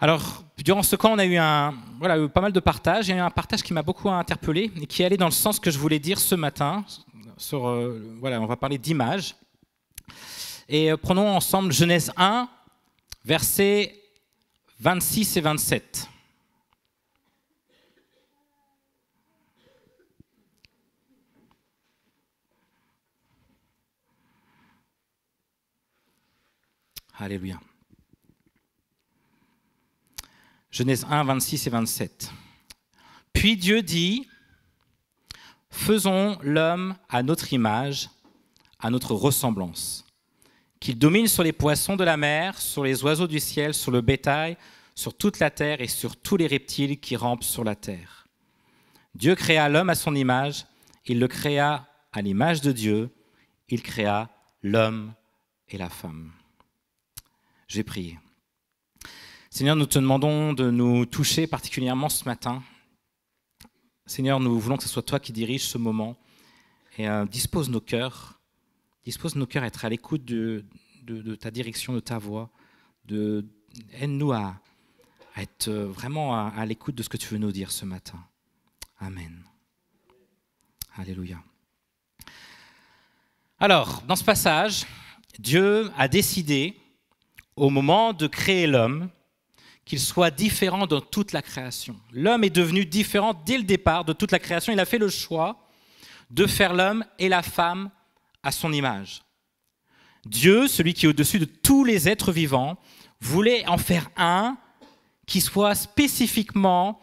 Alors, durant ce camp, on a eu pas mal de partages. Il y a eu un partage qui m'a beaucoup interpellé et qui allait dans le sens que je voulais dire ce matin. On va parler d'image. Et prenons ensemble Genèse 1, versets 26 et 27. Alléluia. Genèse 1, 26 et 27. Puis Dieu dit, « Faisons l'homme à notre image, à notre ressemblance, qu'il domine sur les poissons de la mer, sur les oiseaux du ciel, sur le bétail, sur toute la terre et sur tous les reptiles qui rampent sur la terre. » Dieu créa l'homme à son image, il le créa à l'image de Dieu, il créa l'homme et la femme. Je vais prier. Seigneur, nous te demandons de nous toucher particulièrement ce matin. Seigneur, nous voulons que ce soit toi qui diriges ce moment et dispose nos cœurs à être à l'écoute de ta direction, de ta voix. Aide-nous à être vraiment à l'écoute de ce que tu veux nous dire ce matin. Amen. Alléluia. Alors, dans ce passage, Dieu a décidé, au moment de créer l'homme, qu'il soit différent dans toute la création. L'homme est devenu différent dès le départ de toute la création. Il a fait le choix de faire l'homme et la femme à son image. Dieu, celui qui est au-dessus de tous les êtres vivants, voulait en faire un qui soit spécifiquement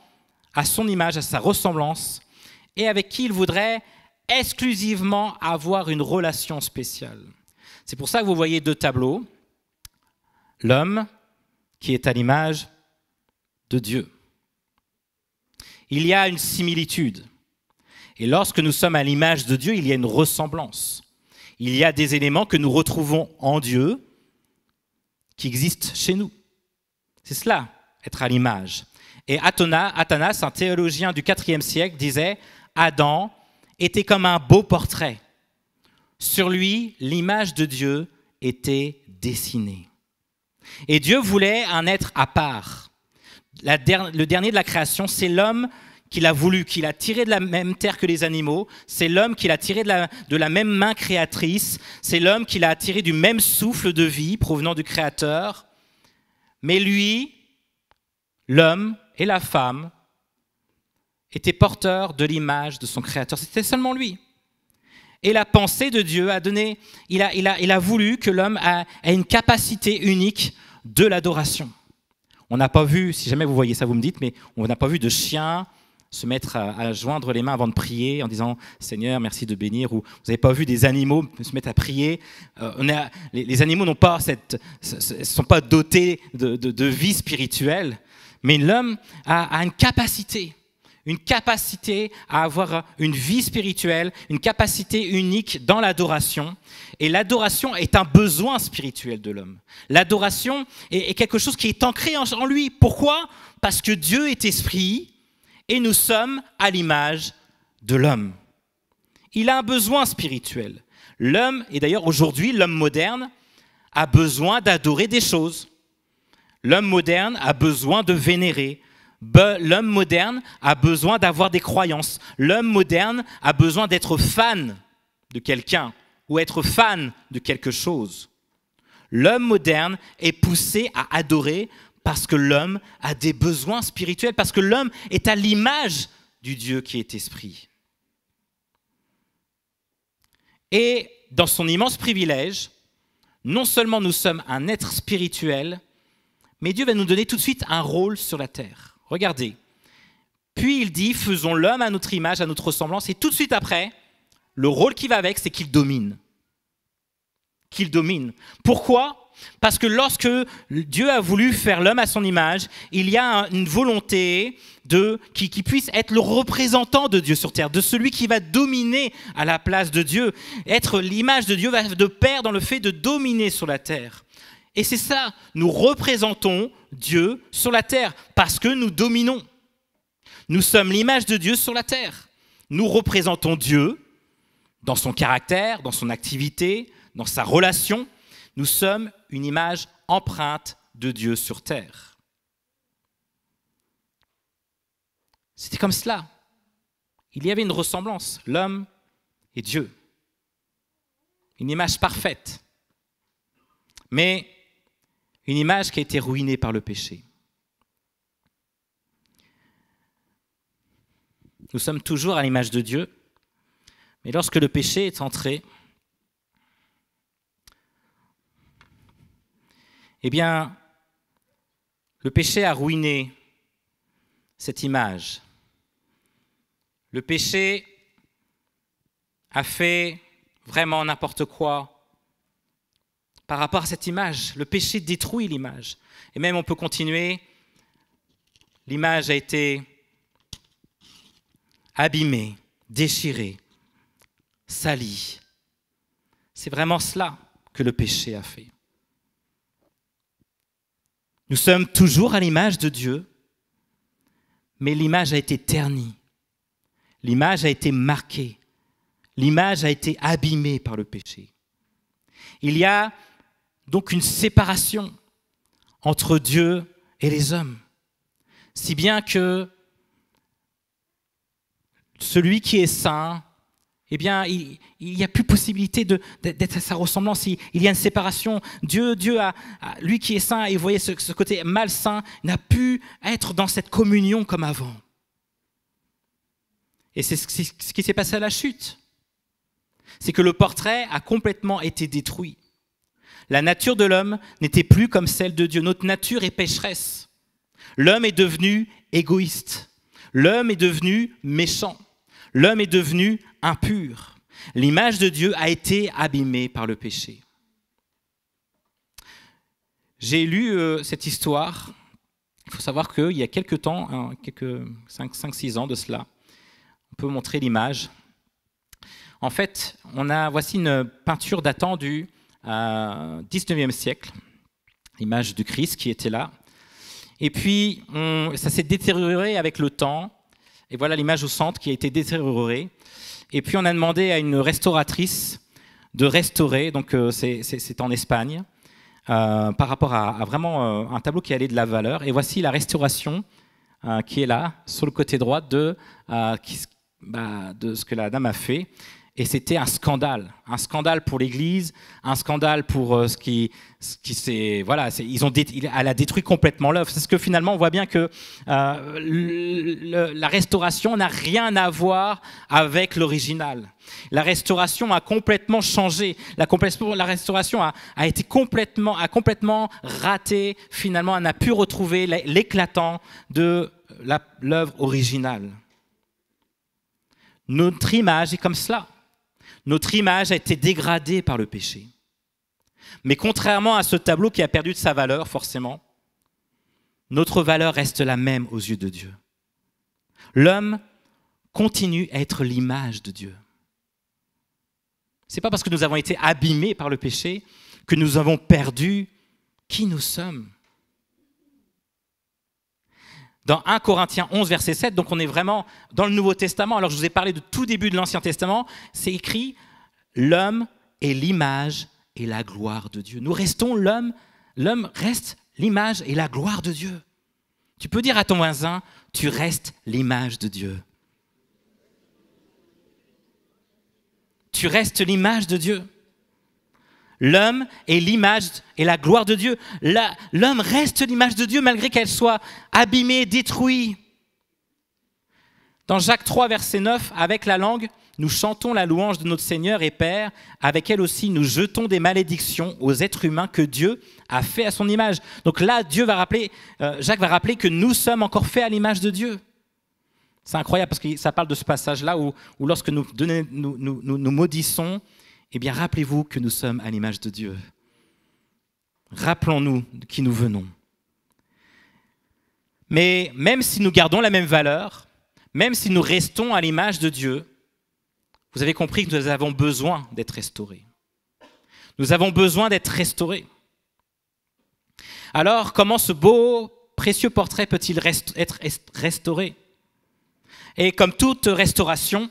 à son image, à sa ressemblance, et avec qui il voudrait exclusivement avoir une relation spéciale. C'est pour ça que vous voyez deux tableaux. L'homme qui est à l'image de Dieu. Il y a une similitude. Et lorsque nous sommes à l'image de Dieu, il y a une ressemblance. Il y a des éléments que nous retrouvons en Dieu qui existent chez nous. C'est cela, être à l'image. Et Athanas, un théologien du IVe siècle, disait « Adam était comme un beau portrait. Sur lui, l'image de Dieu était dessinée. » Et Dieu voulait un être à part. Le dernier de la création, c'est l'homme qu'il a voulu, qu'il a tiré de la même terre que les animaux. C'est l'homme qu'il a tiré de la même main créatrice. C'est l'homme qu'il a tiré du même souffle de vie provenant du Créateur. Mais lui, l'homme et la femme, étaient porteurs de l'image de son Créateur. C'était seulement lui. Et la pensée de Dieu il a voulu que l'homme ait une capacité unique de l'adoration. On n'a pas vu, si jamais vous voyez ça, vous me dites, mais on n'a pas vu de chien se mettre à joindre les mains avant de prier en disant « Seigneur, merci de bénir » ou vous n'avez pas vu des animaux se mettre à prier. Les animaux ne sont pas dotés de vie spirituelle, mais l'homme a une capacité à avoir une vie spirituelle, une capacité unique dans l'adoration. Et l'adoration est un besoin spirituel de l'homme. L'adoration est quelque chose qui est ancré en lui. Pourquoi ? Parce que Dieu est esprit et nous sommes à l'image de l'homme. Il a un besoin spirituel. L'homme, et d'ailleurs aujourd'hui, l'homme moderne a besoin d'adorer des choses. L'homme moderne a besoin de vénérer. L'homme moderne a besoin d'avoir des croyances. L'homme moderne a besoin d'être fan de quelqu'un ou être fan de quelque chose. L'homme moderne est poussé à adorer parce que l'homme a des besoins spirituels, parce que l'homme est à l'image du Dieu qui est esprit. Et dans son immense privilège, non seulement nous sommes un être spirituel, mais Dieu va nous donner tout de suite un rôle sur la terre. Regardez. Puis il dit, faisons l'homme à notre image, à notre ressemblance. Et tout de suite après, le rôle qui va avec, c'est qu'il domine. Qu'il domine. Pourquoi ? Parce que lorsque Dieu a voulu faire l'homme à son image, il y a une volonté qui puisse être le représentant de Dieu sur terre, de celui qui va dominer à la place de Dieu. Être l'image de Dieu va de pair dans le fait de dominer sur la terre. Et c'est ça, nous représentons Dieu sur la terre parce que nous dominons. Nous sommes l'image de Dieu sur la terre. Nous représentons Dieu dans son caractère, dans son activité, dans sa relation. Nous sommes une image empreinte de Dieu sur terre. C'était comme cela. Il y avait une ressemblance, l'homme et Dieu. Une image parfaite. Mais une image qui a été ruinée par le péché. Nous sommes toujours à l'image de Dieu, mais lorsque le péché est entré, eh bien, le péché a ruiné cette image. Le péché a fait vraiment n'importe quoi par rapport à cette image. Le péché détruit l'image. Et même on peut continuer, l'image a été abîmée, déchirée, salie. C'est vraiment cela que le péché a fait. Nous sommes toujours à l'image de Dieu, mais l'image a été ternie. L'image a été marquée. L'image a été abîmée par le péché. Il y a donc une séparation entre Dieu et les hommes, si bien que celui qui est saint, eh bien, il n'y a plus possibilité d'être à sa ressemblance. Il y a une séparation. Dieu lui qui est saint, et vous voyez ce côté malsain, n'a pu être dans cette communion comme avant. Et c'est ce qui s'est passé à la chute. C'est que le portrait a complètement été détruit. La nature de l'homme n'était plus comme celle de Dieu. Notre nature est pécheresse. L'homme est devenu égoïste. L'homme est devenu méchant. L'homme est devenu impur. L'image de Dieu a été abîmée par le péché. J'ai lu cette histoire. Il faut savoir qu'il y a quelques temps, quelques 5-6 ans de cela, on peut montrer l'image. En fait, voici une peinture datant du 19e siècle, l'image du Christ qui était là. Et puis, ça s'est détérioré avec le temps. Et voilà l'image au centre qui a été détériorée. Et puis, on a demandé à une restauratrice de restaurer. Donc, c'est en Espagne, par rapport à vraiment un tableau qui allait de la valeur. Et voici la restauration qui est là, sur le côté droit de ce que la dame a fait. Et c'était un scandale pour l'Église, un scandale pour ce qui c'est voilà, elle a détruit complètement l'œuvre. C'est ce que finalement on voit bien que la restauration n'a rien à voir avec l'original. La restauration a complètement changé. La restauration a complètement raté. Finalement, elle n'a pu retrouver l'éclatant de l'œuvre originale. Notre image est comme cela. Notre image a été dégradée par le péché. Mais contrairement à ce tableau qui a perdu de sa valeur, forcément, notre valeur reste la même aux yeux de Dieu. L'homme continue à être l'image de Dieu. Ce n'est pas parce que nous avons été abîmés par le péché que nous avons perdu qui nous sommes. Dans 1 Corinthiens 11, verset 7, donc on est vraiment dans le Nouveau Testament. Alors je vous ai parlé de tout début de l'Ancien Testament. C'est écrit « L'homme est l'image et la gloire de Dieu ». Nous restons l'homme reste l'image et la gloire de Dieu. Tu peux dire à ton voisin « Tu restes l'image de Dieu ». Tu restes l'image de Dieu. L'homme est l'image et la gloire de Dieu. L'homme reste l'image de Dieu malgré qu'elle soit abîmée, détruite. Dans Jacques 3, verset 9, avec la langue, nous chantons la louange de notre Seigneur et Père. Avec elle aussi, nous jetons des malédictions aux êtres humains que Dieu a fait à son image. Donc là, Jacques va rappeler que nous sommes encore faits à l'image de Dieu. C'est incroyable parce que ça parle de ce passage-là où lorsque nous maudissons, eh bien, rappelez-vous que nous sommes à l'image de Dieu. Rappelons-nous de qui nous venons. Mais même si nous gardons la même valeur, même si nous restons à l'image de Dieu, vous avez compris que nous avons besoin d'être restaurés. Nous avons besoin d'être restaurés. Alors, comment ce beau, précieux portrait peut-il être restauré? Et comme toute restauration,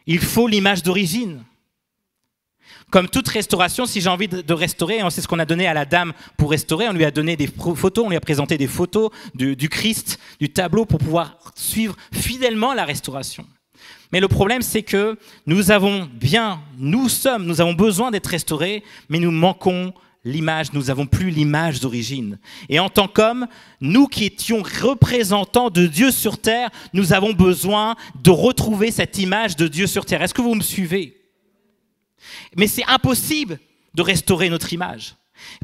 il faut l'image d'origine. Comme toute restauration, si j'ai envie de restaurer, c'est ce qu'on a donné à la dame pour restaurer, on lui a donné des photos, on lui a présenté des photos du Christ, du tableau pour pouvoir suivre fidèlement la restauration. Mais le problème, c'est que nous avons besoin d'être restaurés, mais nous manquons l'image, nous n'avons plus l'image d'origine. Et en tant qu'hommes, nous qui étions représentants de Dieu sur terre, nous avons besoin de retrouver cette image de Dieu sur terre. Est-ce que vous me suivez ? Mais c'est impossible de restaurer notre image.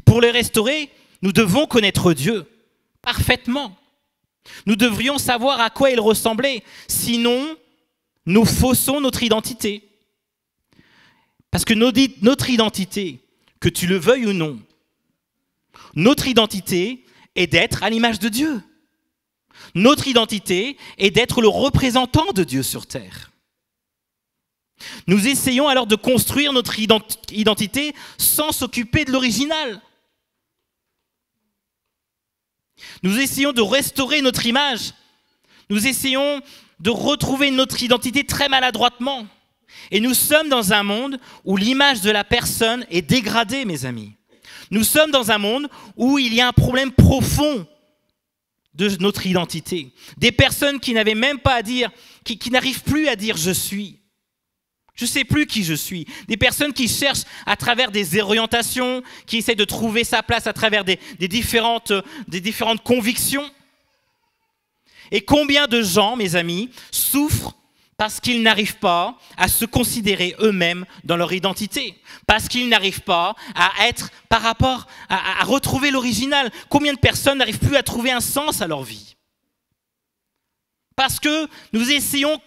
Pour le restaurer, nous devons connaître Dieu parfaitement. Nous devrions savoir à quoi il ressemblait. Sinon, nous faussons notre identité. Parce que notre identité, que tu le veuilles ou non, notre identité est d'être à l'image de Dieu. Notre identité est d'être le représentant de Dieu sur terre. Nous essayons alors de construire notre identité sans s'occuper de l'original. Nous essayons de restaurer notre image. Nous essayons de retrouver notre identité très maladroitement. Et nous sommes dans un monde où l'image de la personne est dégradée, mes amis. Nous sommes dans un monde où il y a un problème profond de notre identité. Des personnes qui n'avaient même pas à dire, qui n'arrivent plus à dire « je suis ». Je ne sais plus qui je suis. Des personnes qui cherchent à travers des orientations, qui essaient de trouver sa place à travers des différentes convictions. Et combien de gens, mes amis, souffrent parce qu'ils n'arrivent pas à se considérer eux-mêmes dans leur identité, parce qu'ils n'arrivent pas à être par rapport à retrouver l'original. Combien de personnes n'arrivent plus à trouver un sens à leur vie? Parce que nous essayons,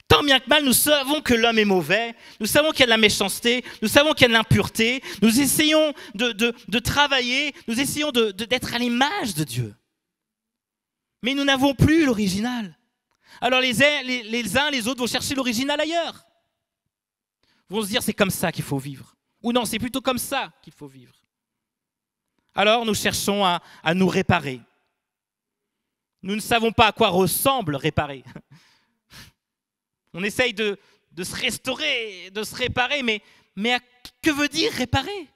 tant bien que mal, nous savons que l'homme est mauvais, nous savons qu'il y a de la méchanceté, nous savons qu'il y a de l'impureté, nous essayons de travailler, nous essayons d'être à l'image de Dieu. Mais nous n'avons plus l'original. Alors les uns, les autres vont chercher l'original ailleurs. Vont se dire c'est comme ça qu'il faut vivre. Ou non, c'est plutôt comme ça qu'il faut vivre. Alors nous cherchons à nous réparer. Nous ne savons pas à quoi ressemble réparer. On essaye de se restaurer, de se réparer, mais que veut dire réparer?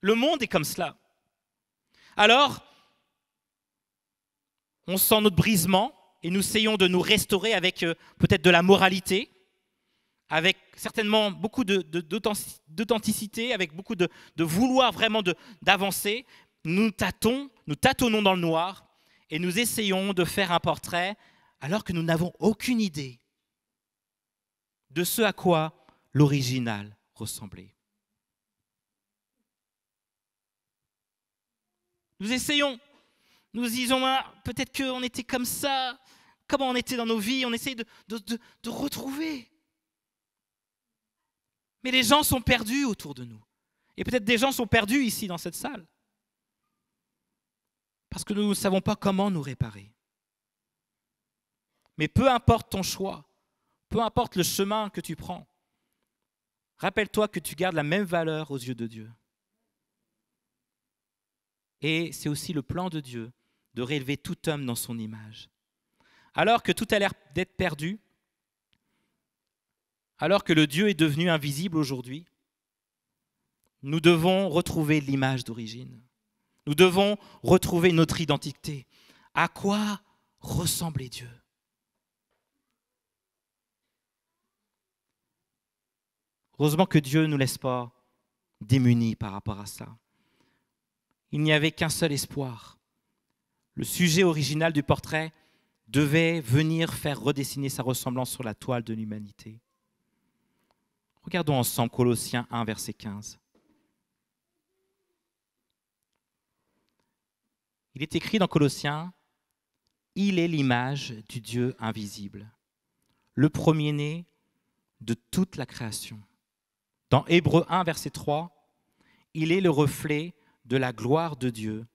Le monde est comme cela. Alors, on sent notre brisement et nous essayons de nous restaurer avec peut-être de la moralité, avec certainement beaucoup d'authenticité, avec beaucoup de vouloir vraiment d'avancer. Nous tâtonnons dans le noir et nous essayons de faire un portrait alors que nous n'avons aucune idée de ce à quoi l'original ressemblait. Nous essayons, nous disons, peut-être qu'on était comme ça, comment on était dans nos vies, on essaye de retrouver. Mais les gens sont perdus autour de nous. Et peut-être des gens sont perdus ici dans cette salle. Parce que nous ne savons pas comment nous réparer. Mais peu importe ton choix, peu importe le chemin que tu prends, rappelle-toi que tu gardes la même valeur aux yeux de Dieu. Et c'est aussi le plan de Dieu de réélever tout homme dans son image. Alors que tout a l'air d'être perdu, alors que le Dieu est devenu invisible aujourd'hui, nous devons retrouver l'image d'origine. Nous devons retrouver notre identité. À quoi ressemblait Dieu? Heureusement que Dieu ne nous laisse pas démunis par rapport à ça. Il n'y avait qu'un seul espoir. Le sujet original du portrait devait venir faire redessiner sa ressemblance sur la toile de l'humanité. Regardons ensemble Colossiens 1, verset 15. Il est écrit dans Colossiens, « Il est l'image du Dieu invisible, le premier-né de toute la création. » Dans Hébreux 1, verset 3, « Il est le reflet de la gloire de Dieu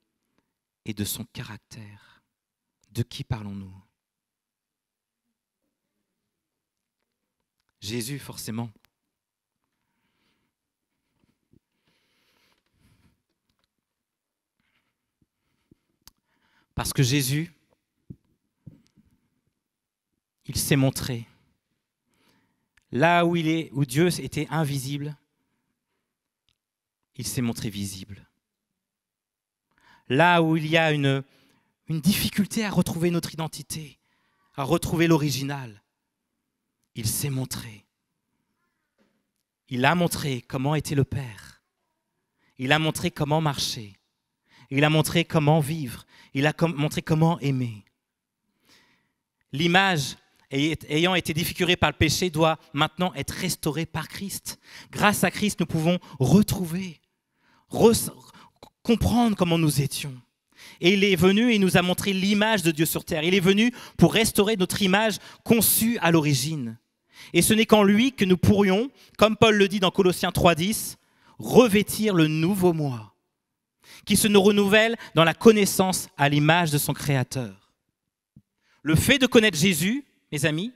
et de son caractère. » De qui parlons-nous? Jésus, forcément. Parce que Jésus, il s'est montré. Là où Dieu était invisible, il s'est montré visible. Là où il y a une difficulté à retrouver notre identité, à retrouver l'original, il s'est montré. Il a montré comment était le Père. Il a montré comment marcher. Il a montré comment vivre. Il a montré comment aimer. L'image ayant été défigurée par le péché doit maintenant être restaurée par Christ. Grâce à Christ, nous pouvons retrouver, comprendre comment nous étions. Et il est venu et il nous a montré l'image de Dieu sur terre. Il est venu pour restaurer notre image conçue à l'origine. Et ce n'est qu'en lui que nous pourrions, comme Paul le dit dans Colossiens 3,10, revêtir le nouveau moi, qui se nous renouvelle dans la connaissance à l'image de son Créateur. Le fait de connaître Jésus, mes amis,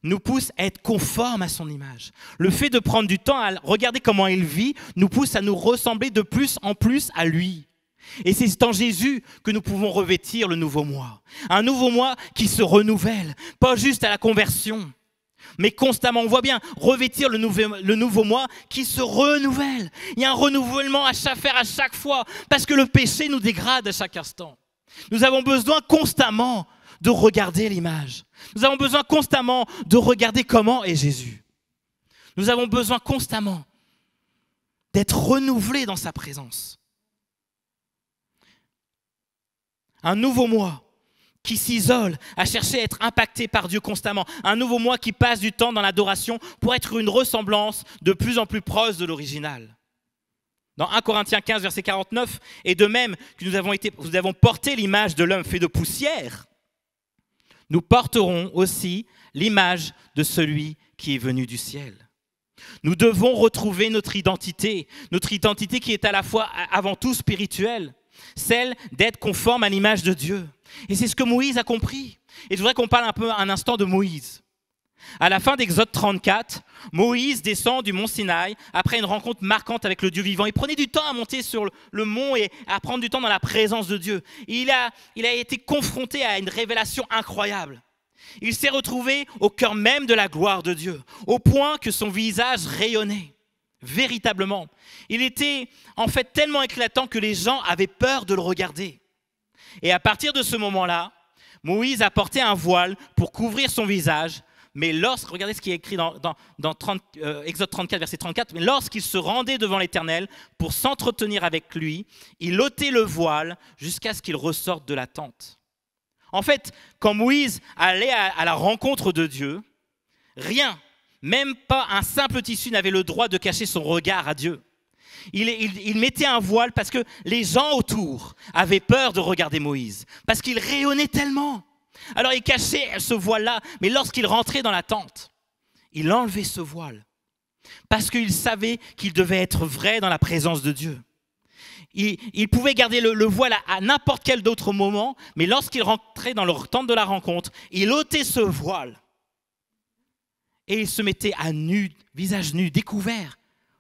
nous pousse à être conformes à son image. Le fait de prendre du temps à regarder comment il vit nous pousse à nous ressembler de plus en plus à lui. Et c'est en Jésus que nous pouvons revêtir le nouveau moi. Un nouveau moi qui se renouvelle, pas juste à la conversion, mais constamment. On voit bien revêtir le nouveau moi qui se renouvelle. Il y a un renouvellement à faire à chaque fois parce que le péché nous dégrade à chaque instant. Nous avons besoin constamment de regarder l'image. Nous avons besoin constamment de regarder comment est Jésus. Nous avons besoin constamment d'être renouvelés dans sa présence. Un nouveau moi qui s'isole à chercher à être impacté par Dieu constamment. Un nouveau moi qui passe du temps dans l'adoration pour être une ressemblance de plus en plus proche de l'original. Dans 1 Corinthiens 15, verset 49, et de même que nous avons porté l'image de l'homme fait de poussière, nous porterons aussi l'image de celui qui est venu du ciel. Nous devons retrouver notre identité qui est à la fois avant tout spirituelle, celle d'être conforme à l'image de Dieu. Et c'est ce que Moïse a compris. Et je voudrais qu'on parle un instant de Moïse. À la fin d'Exode 34, Moïse descend du mont Sinaï après une rencontre marquante avec le Dieu vivant. Il prenait du temps à monter sur le mont et à prendre du temps dans la présence de Dieu. Il a été confronté à une révélation incroyable. Il s'est retrouvé au cœur même de la gloire de Dieu, au point que son visage rayonnait. Véritablement. Il était en fait tellement éclatant que les gens avaient peur de le regarder. Et à partir de ce moment-là, Moïse a porté un voile pour couvrir son visage. Mais regardez ce qui est écrit dans Exode 34, verset 34, mais lorsqu'il se rendait devant l'Éternel pour s'entretenir avec lui, il ôtait le voile jusqu'à ce qu'il ressorte de la tente. En fait, quand Moïse allait à la rencontre de Dieu, rien, même pas un simple tissu n'avait le droit de cacher son regard à Dieu. Il mettait un voile parce que les gens autour avaient peur de regarder Moïse, parce qu'il rayonnait tellement. Alors il cachait ce voile-là, mais lorsqu'il rentrait dans la tente, il enlevait ce voile parce qu'il savait qu'il devait être vrai dans la présence de Dieu. Il pouvait garder le voile à n'importe quel autre moment, mais lorsqu'il rentrait dans leur tente de la rencontre, il ôtait ce voile et il se mettait à nu, visage nu, découvert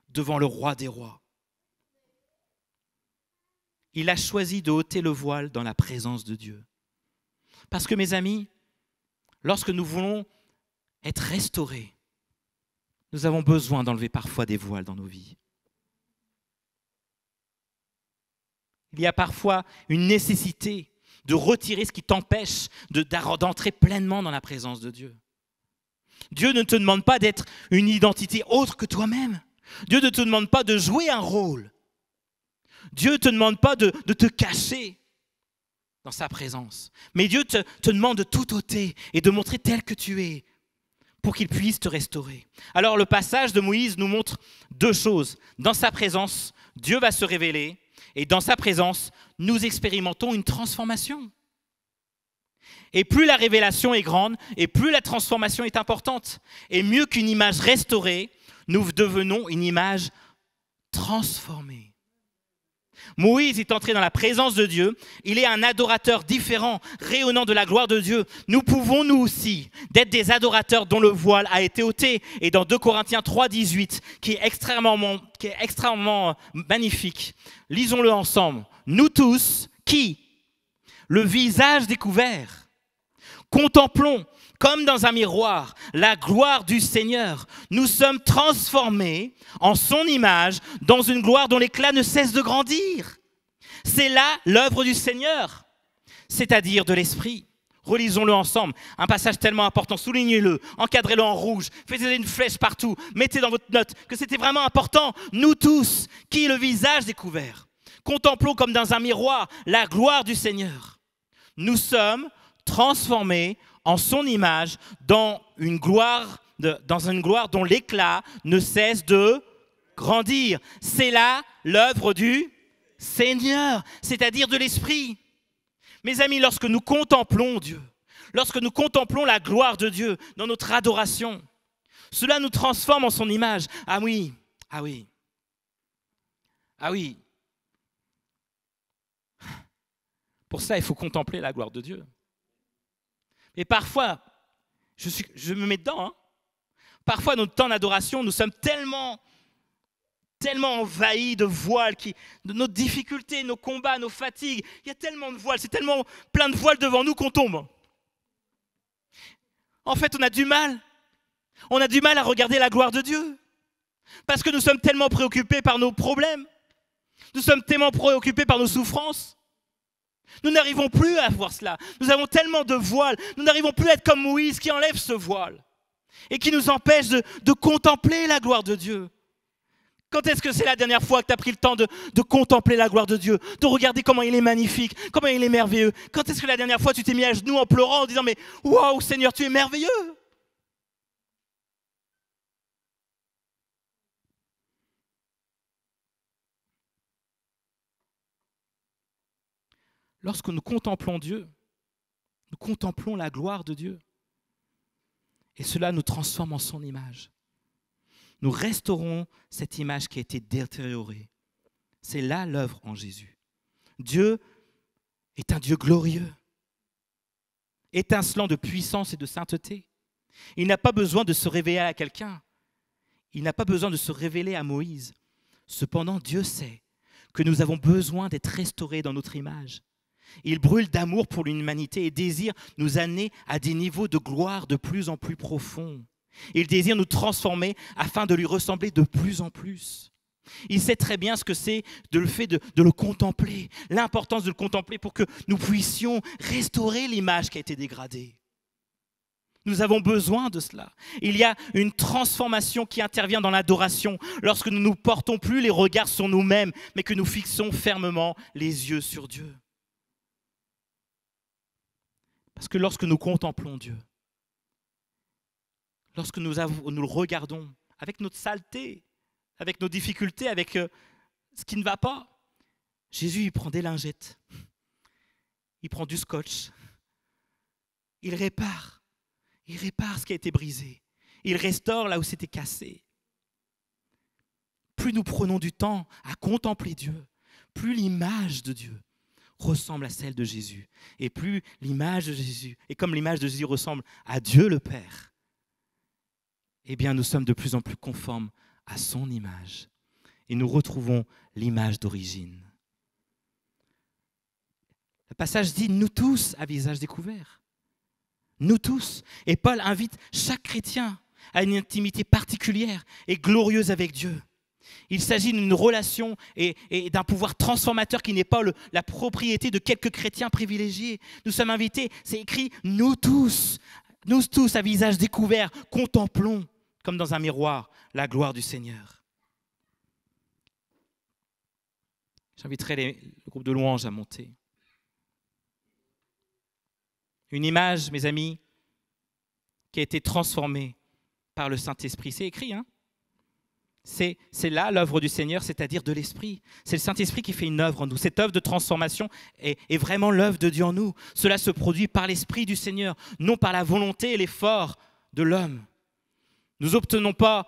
devant le roi des rois. Il a choisi de ôter le voile dans la présence de Dieu. Parce que mes amis, lorsque nous voulons être restaurés, nous avons besoin d'enlever parfois des voiles dans nos vies. Il y a parfois une nécessité de retirer ce qui t'empêche d'entrer pleinement dans la présence de Dieu. Dieu ne te demande pas d'être une identité autre que toi-même. Dieu ne te demande pas de jouer un rôle. Dieu ne te demande pas de te cacher dans sa présence. Mais Dieu te demande de tout ôter et de montrer tel que tu es pour qu'il puisse te restaurer. Alors le passage de Moïse nous montre deux choses. Dans sa présence, Dieu va se révéler et dans sa présence, nous expérimentons une transformation. Et plus la révélation est grande et plus la transformation est importante. Et mieux qu'une image restaurée, nous devenons une image transformée. Moïse est entré dans la présence de Dieu. Il est un adorateur différent, rayonnant de la gloire de Dieu. Nous pouvons, nous aussi, d'être des adorateurs dont le voile a été ôté. Et dans 2 Corinthiens 3, 18, qui est extrêmement magnifique, lisons-le ensemble. Nous tous, qui, le visage découvert, contemplons comme dans un miroir, la gloire du Seigneur. Nous sommes transformés en son image dans une gloire dont l'éclat ne cesse de grandir. C'est là l'œuvre du Seigneur, c'est-à-dire de l'Esprit. Relisons-le ensemble, un passage tellement important, soulignez-le, encadrez-le en rouge, faites-le une flèche partout, mettez dans votre note que c'était vraiment important. Nous tous, qui le visage découvert, contemplons comme dans un miroir la gloire du Seigneur. Nous sommes transformés en son image dans une gloire dont l'éclat ne cesse de grandir. C'est là l'œuvre du Seigneur, c'est-à-dire de l'Esprit. Mes amis, lorsque nous contemplons Dieu, lorsque nous contemplons la gloire de Dieu dans notre adoration, cela nous transforme en son image. Ah oui, ah oui, ah oui. Pour ça, il faut contempler la gloire de Dieu. Et parfois, je me mets dedans, parfois, notre temps d'adoration, nous sommes tellement envahis de voiles, de nos difficultés, nos combats, nos fatigues. Il y a tellement de voiles, c'est tellement plein de voiles devant nous qu'on tombe. En fait, on a du mal à regarder la gloire de Dieu. Parce que nous sommes tellement préoccupés par nos problèmes. Nous sommes tellement préoccupés par nos souffrances. Nous n'arrivons plus à voir cela. Nous avons tellement de voiles. Nous n'arrivons plus à être comme Moïse qui enlève ce voile et qui nous empêche de contempler la gloire de Dieu. Quand est-ce que c'est la dernière fois que tu as pris le temps de contempler la gloire de Dieu, de regarder comment il est magnifique, comment il est merveilleux? Quand est-ce que la dernière fois tu t'es mis à genoux en pleurant en disant « Mais waouh Seigneur, tu es merveilleux !» Lorsque nous contemplons Dieu, nous contemplons la gloire de Dieu. Et cela nous transforme en son image. Nous restaurons cette image qui a été détériorée. C'est là l'œuvre en Jésus. Dieu est un Dieu glorieux, étincelant de puissance et de sainteté. Il n'a pas besoin de se révéler à quelqu'un. Il n'a pas besoin de se révéler à Moïse. Cependant, Dieu sait que nous avons besoin d'être restaurés dans notre image. Il brûle d'amour pour l'humanité et désire nous amener à des niveaux de gloire de plus en plus profonds. Il désire nous transformer afin de lui ressembler de plus en plus. Il sait très bien ce que c'est le fait de le contempler, l'importance de le contempler pour que nous puissions restaurer l'image qui a été dégradée. Nous avons besoin de cela. Il y a une transformation qui intervient dans l'adoration lorsque nous ne portons plus les regards sur nous-mêmes, mais que nous fixons fermement les yeux sur Dieu. Parce que lorsque nous contemplons Dieu, lorsque nous le regardons avec notre saleté, avec nos difficultés, avec ce qui ne va pas, Jésus, il prend des lingettes, il prend du scotch, il répare ce qui a été brisé, il restaure là où c'était cassé. Plus nous prenons du temps à contempler Dieu, plus l'image de Dieu ressemble à celle de Jésus. Et plus l'image de Jésus, et comme l'image de Jésus ressemble à Dieu le Père, eh bien nous sommes de plus en plus conformes à son image. Et nous retrouvons l'image d'origine. Le passage dit « nous tous à visage découvert ». Nous tous. Et Paul invite chaque chrétien à une intimité particulière et glorieuse avec Dieu. Il s'agit d'une relation et d'un pouvoir transformateur qui n'est pas la propriété de quelques chrétiens privilégiés. Nous sommes invités, c'est écrit, nous tous à visage découvert, contemplons, comme dans un miroir, la gloire du Seigneur. J'inviterai le groupe de louanges à monter. Une image, mes amis, qui a été transformée par le Saint-Esprit. C'est écrit, hein ? C'est là l'œuvre du Seigneur, c'est-à-dire de l'Esprit. C'est le Saint-Esprit qui fait une œuvre en nous. Cette œuvre de transformation est vraiment l'œuvre de Dieu en nous. Cela se produit par l'Esprit du Seigneur, non par la volonté et l'effort de l'homme. Nous n'obtenons pas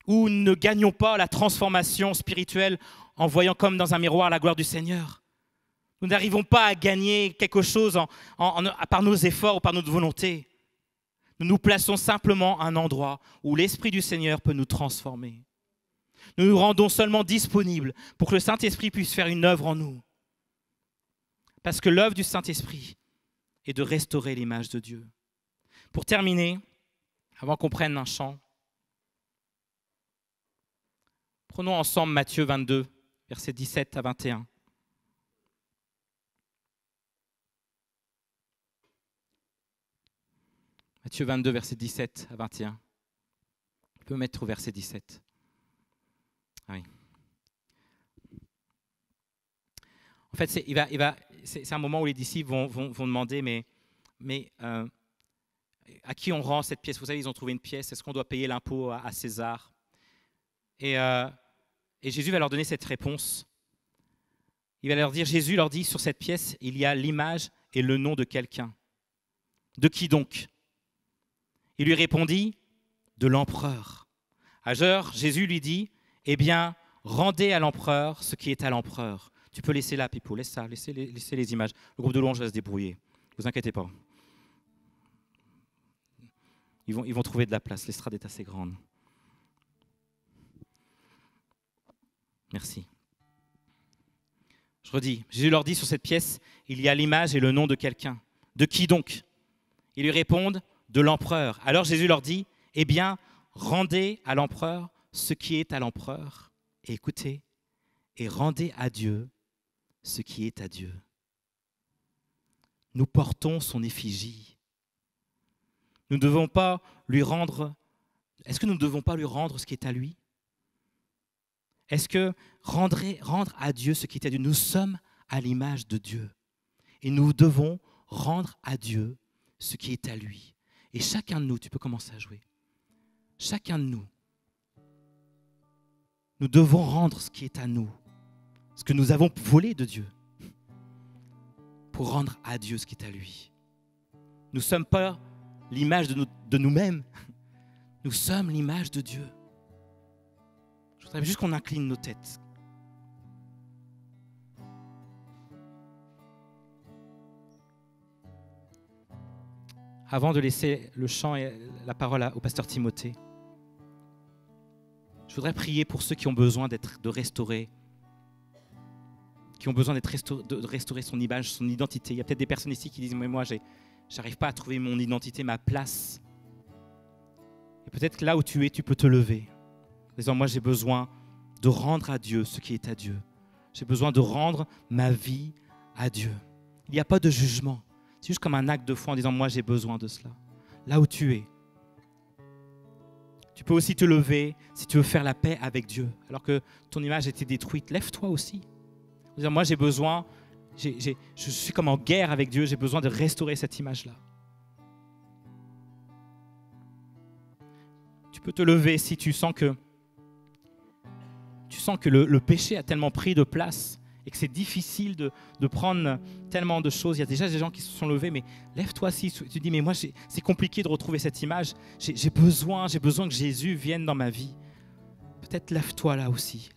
ou ne gagnons pas la transformation spirituelle en voyant comme dans un miroir la gloire du Seigneur. Nous n'arrivons pas à gagner quelque chose par nos efforts ou par notre volonté. Nous nous plaçons simplement à un endroit où l'Esprit du Seigneur peut nous transformer. Nous nous rendons seulement disponibles pour que le Saint-Esprit puisse faire une œuvre en nous. Parce que l'œuvre du Saint-Esprit est de restaurer l'image de Dieu. Pour terminer, avant qu'on prenne un chant, prenons ensemble Matthieu 22, versets 17 à 21. Matthieu 22, versets 17 à 21. On peut mettre au verset 17. Ah oui. En fait, c'est un moment où les disciples vont demander, mais à qui on rend cette pièce? Vous savez, ils ont trouvé une pièce. Est-ce qu'on doit payer l'impôt à César? Et Jésus va leur donner cette réponse. Il va leur dire, Jésus leur dit, sur cette pièce, il y a l'image et le nom de quelqu'un. De qui donc? Il lui répondit, de l'empereur. Alors Jésus lui dit, eh bien, rendez à l'empereur ce qui est à l'empereur. Tu peux laisser là, Pipo, laisse ça, laissez les images. Le groupe de louange va se débrouiller, ne vous inquiétez pas. Ils vont trouver de la place, l'estrade est assez grande. Merci. Je redis, Jésus leur dit sur cette pièce, il y a l'image et le nom de quelqu'un. De qui donc? Ils lui répondent, de l'empereur. Alors Jésus leur dit, eh bien, rendez à l'empereur ce qui est à l'empereur. Et écoutez, et rendez à Dieu ce qui est à Dieu. Nous portons son effigie. Nous ne devons pas lui rendre... Est-ce que nous ne devons pas lui rendre ce qui est à lui? Est-ce que rendre à Dieu ce qui est à Dieu? Nous sommes à l'image de Dieu. Et nous devons rendre à Dieu ce qui est à lui. Et chacun de nous, tu peux commencer à jouer. Chacun de nous, nous devons rendre ce qui est à nous, ce que nous avons volé de Dieu, pour rendre à Dieu ce qui est à lui. Nous ne sommes pas l'image de nous-mêmes, nous sommes l'image de Dieu. Je voudrais juste qu'on incline nos têtes. Avant de laisser le chant et la parole au pasteur Timothée, je voudrais prier pour ceux qui ont besoin de restaurer, de restaurer son image, son identité. Il y a peut-être des personnes ici qui disent, mais moi, j'arrive pas à trouver mon identité, ma place. Et peut-être que là où tu es, tu peux te lever. En disant, moi, j'ai besoin de rendre à Dieu ce qui est à Dieu. J'ai besoin de rendre ma vie à Dieu. Il n'y a pas de jugement. C'est juste comme un acte de foi en disant, moi, j'ai besoin de cela. Là où tu es. Tu peux aussi te lever si tu veux faire la paix avec Dieu. Alors que ton image a été détruite, lève-toi aussi. Dire, moi, j'ai besoin, je suis comme en guerre avec Dieu, j'ai besoin de restaurer cette image-là. Tu peux te lever si tu sens que le péché a tellement pris de place et que c'est difficile de prendre tellement de choses. Il y a déjà des gens qui se sont levés, mais lève-toi si tu dis, mais moi, c'est compliqué de retrouver cette image. J'ai besoin que Jésus vienne dans ma vie. Peut-être lève-toi là aussi.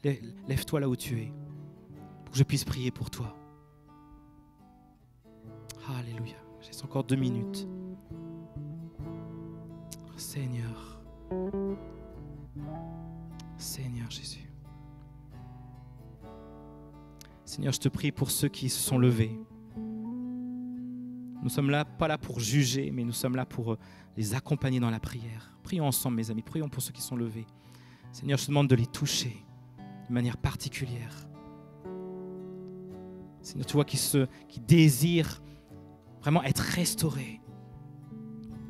Lève-toi là où tu es, pour que je puisse prier pour toi. Alléluia. J'ai encore 2 minutes. Seigneur. Seigneur Jésus. Seigneur, je te prie pour ceux qui se sont levés. Nous sommes là, pas là pour juger, mais nous sommes là pour les accompagner dans la prière. Prions ensemble, mes amis. Prions pour ceux qui sont levés. Seigneur, je te demande de les toucher de manière particulière. Seigneur, tu vois qui désirent vraiment être restaurés,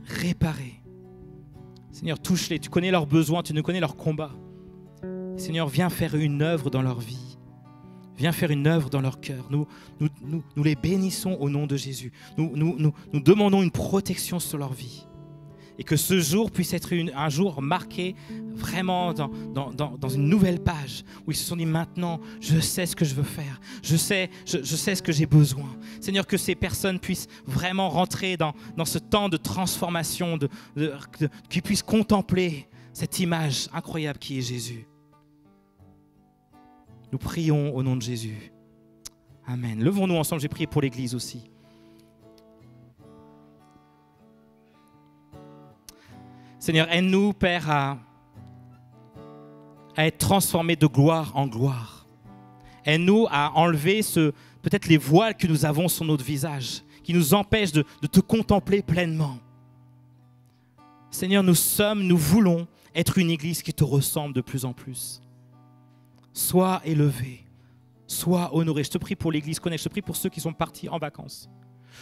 réparés. Seigneur, touche-les. Tu connais leurs besoins, tu connais leurs combats. Seigneur, viens faire une œuvre dans leur vie. Viens faire une œuvre dans leur cœur. Nous les bénissons au nom de Jésus. Nous demandons une protection sur leur vie. Et que ce jour puisse être un jour marqué vraiment dans une nouvelle page où ils se sont dit maintenant, je sais ce que je veux faire. Je sais ce que j'ai besoin. Seigneur, que ces personnes puissent vraiment rentrer dans ce temps de transformation, qu'ils puissent contempler cette image incroyable qui est Jésus. Nous prions au nom de Jésus. Amen. Levons-nous ensemble, j'ai prié pour l'Église aussi. Seigneur, aide-nous, Père, à être transformés de gloire en gloire. Aide-nous à enlever peut-être les voiles que nous avons sur notre visage, qui nous empêchent de te contempler pleinement. Seigneur, nous voulons être une église qui te ressemble de plus en plus. Sois élevé, sois honoré. Je te prie pour l'église Connect, je te prie pour ceux qui sont partis en vacances.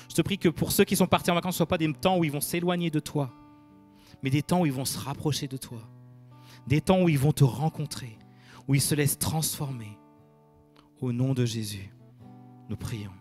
Je te prie que pour ceux qui sont partis en vacances, ce ne soient pas des temps où ils vont s'éloigner de toi, mais des temps où ils vont se rapprocher de toi. Des temps où ils vont te rencontrer, où ils se laissent transformer. Au nom de Jésus, nous prions.